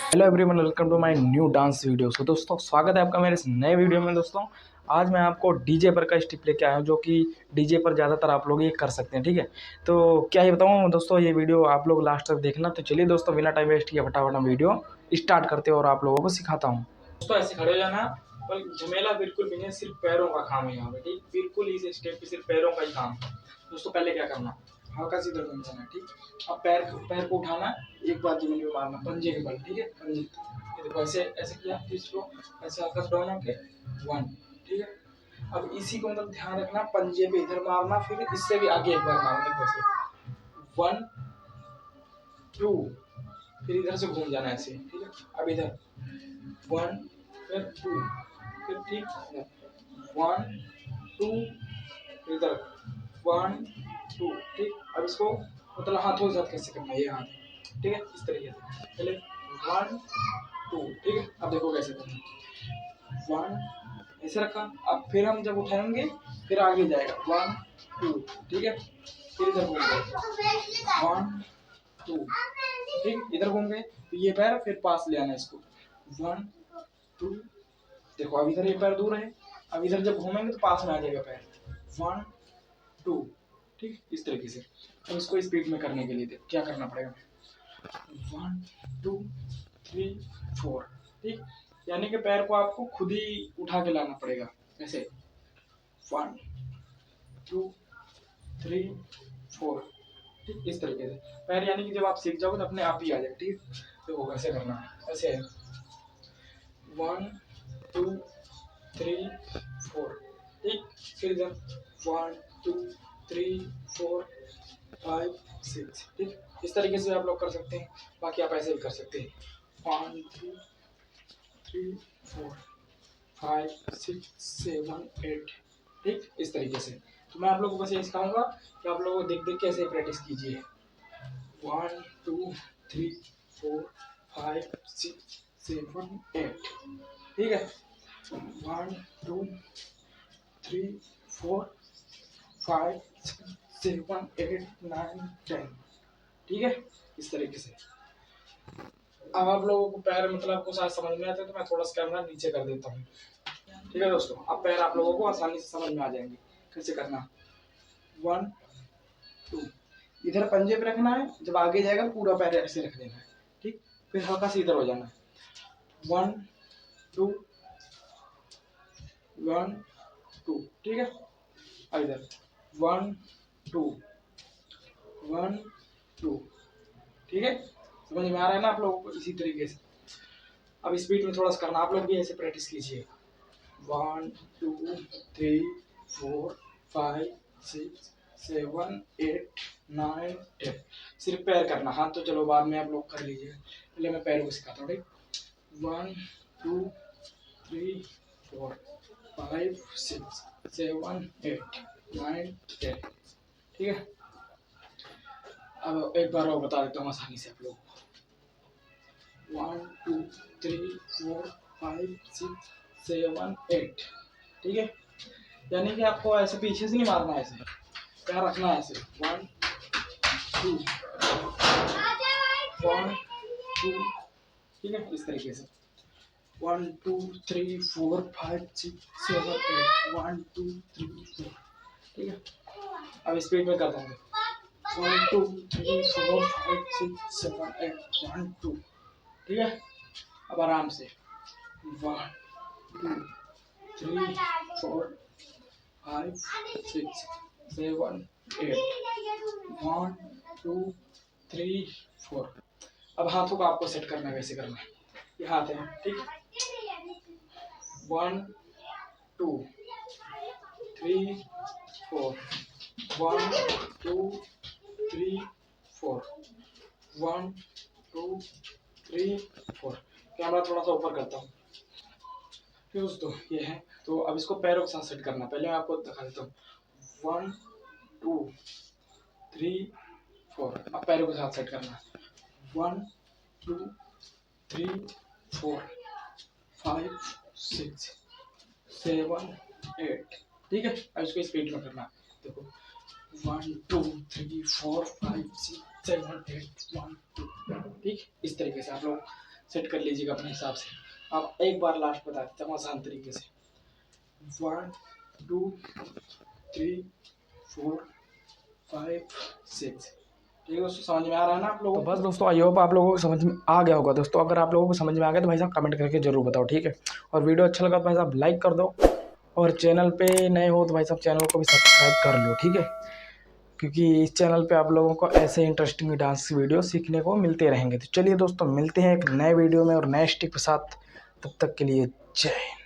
Hello everyone, welcome to my new dance video. तो दोस्तों, स्वागत है आपका मेरे इस नए वीडियो में। दोस्तों, आज मैं आपको डीजे पर का स्टेप लेके आया हूँ, जो कि डीजे पर ज़्यादातर आप लोग ये कर सकते हैं। ठीक है, तो क्या ही बताऊँ दोस्तों, ये वीडियो आप लोग लास्ट तक देखना। तो चलिए दोस्तों, बिना टाइम वेस्ट किए फटाफट हम वीडियो स्टार्ट करते हैं और आप लोगों को सिखाता हूँ। दोस्तों, ऐसे खड़े हो जाना, पर झमेला बिल्कुल भी नहीं, सिर्फ पैरों का काम है यहाँ पे। ठीक, बिल्कुल इस स्टेप पे सिर्फ पैरों का ही काम है। दोस्तों, पहले क्या करना, हल्का सी इधर घूम जाना। ठीक, अब पैर पैर को उठाना, एक बार जमीन में मारना पंजे के बल। ठीक है, पंजे ये देखो, ऐसे ऐसे किया, फिर इसको ऐसे हल्का डाउन होके 1। ठीक है, अब इसी को मतलब ध्यान रखना, पंजे पे इधर मारना, फिर इससे भी आगे एक बार मारना। देखो ऐसे 1 2, फिर इधर से घूम जाना ऐसे। ठीक है, अब इधर 1 फिर 2, फिर ठीक 1 2, इधर 1 2। ठीक, अब इसको मतलब हाथों के साथ कैसे करना है, ये हाथ। ठीक है, इस तरीके से पहले 1 2। ठीक है, अब देखो कैसे करना, 1 ऐसे रखा। अब फिर हम जब उठाएंगे फिर आगे जाएगा 1 2। ठीक है, फिर इधर घूम गए 1 2। ठीक, इधर घूम गए, तो ये पैर फिर पास ले आना इसको 1 2। देखो, अब इधर ये पैर दूर है, अब इधर जब घूमेंगे तो पास में आ जाएगा पैर 1 2। ठीक, इस तरीके से। अब इसको स्पीड में करने के लिए क्या करना पड़ेगा, 1 2 3 4। ठीक, यानी कि पैर को आपको खुद ही उठा के लाना पड़ेगा ऐसे 1 2 3 4। ठीक, इस तरीके से पैर, यानी कि जब आप सीख जाओगे तो अपने आप ही आ जाएगा। ठीक, तो कैसे करना है, ऐसे है 1 2 3 4। ठीक, फिर इधर 1 2 3 4 5 6। ठीक, इस तरीके से आप लोग कर सकते हैं, बाकी आप ऐसे भी कर सकते हैं 1 2 3 4 5 6 7 8। ठीक, इस तरीके से। तो मैं आप लोगों को बस ये सिखाऊंगा कि आप लोगों को देख देख के ऐसे प्रैक्टिस कीजिए 1 2 3 4 5 6 7 8। ठीक है, 1 2 3 4 5 6 7 8 9 10। ठीक है, इस तरीके से। अब आप लोगों को पैर मतलब आपको शायद समझ में आता है, तो मैं थोड़ा सा कैमरा नीचे कर देता हूँ। ठीक है दोस्तों, अब पैर आप लोगों को आसानी से समझ में आ जाएंगे कैसे करना। 1 2, इधर पंजे पे रखना है, जब आगे जाएगा तो पूरा पैर ऐसे रख देना है। ठीक, फिर हल्का से इधर हो जाना है 1 2 1 2। ठीक है, अब इधर 1 2 1 2। ठीक है, समझ में आ रहा है ना आप लोगों को, इसी तरीके से। अब स्पीड में थोड़ा सा करना, आप लोग भी ऐसे प्रैक्टिस कीजिए 1 2 3 4 5 6 7 8 9 10। सिर्फ पैर करना, हाथ तो चलो बाद में आप लोग कर लीजिए, पहले मैं पैरों को सिखाता हूँ। ठीक, 1 2 3 4 5 6 7 8 9 10। ठीक है, अब एक बार और बता देता हूँ आसानी से आप लोग 1 2 3 4 5 6 7 8। ठीक है, यानी कि आपको ऐसे पीछे से नहीं मारना है, ऐसे पैर रखना है ऐसे 1 2 1 2। ठीक है, इस तरीके से 1 2 3 4 5 6 7 8 1 2 3 4। ठीक है, अब स्पीड में कर देंगे 1 2 3 4 5 6 7 8 1 2। ठीक है, अब आराम से 1 2 3 4 5 6 7 8 1 2 3 4। अब हाथों को आपको सेट करना है, वैसे करना है, ये हाथ है। ठीक, 1 2 3 4 1 2 3 4 1 2 3 4। कैमरा थोड़ा सा ऊपर करता हूँ। फिर दोस्तों, ये है। तो अब इसको पैरों के साथ सेट करना, पहले मैं आपको दिखा देता हूँ 1 2 3 4। अब पैरों के साथ सेट करना 1 2 3 4 5 6 7 8। ठीक है, अब इसको स्पीड में करना, देखो 1 2 3 4 5 6 7 8 1 2। ठीक, इस तरीके से आप लोग सेट कर लीजिएगा अपने हिसाब से। आप एक बार लास्ट बता देता हूँ आसान तरीके से। 1 2 3 4 5 6। ठीक है दोस्तों, समझ में आ रहा है ना आप लोगों को? तो बस दोस्तों, आई होप आप लोगों को समझ में आ गया होगा दोस्तों। अगर आप लोगों को समझ में आ गया तो भाई साहब कमेंट करके जरूर बताओ, ठीक है। और वीडियो अच्छा लगा तो भाई साहब लाइक कर दो, और चैनल पे नए हो तो भाई साहब चैनल को भी सब्सक्राइब कर लो, ठीक है। क्योंकि इस चैनल पे आप लोगों को ऐसे इंटरेस्टिंग डांस वीडियो सीखने को मिलते रहेंगे। तो चलिए दोस्तों, मिलते हैं एक नए वीडियो में और नए स्टिक के साथ। तब तक के लिए जय हिंद।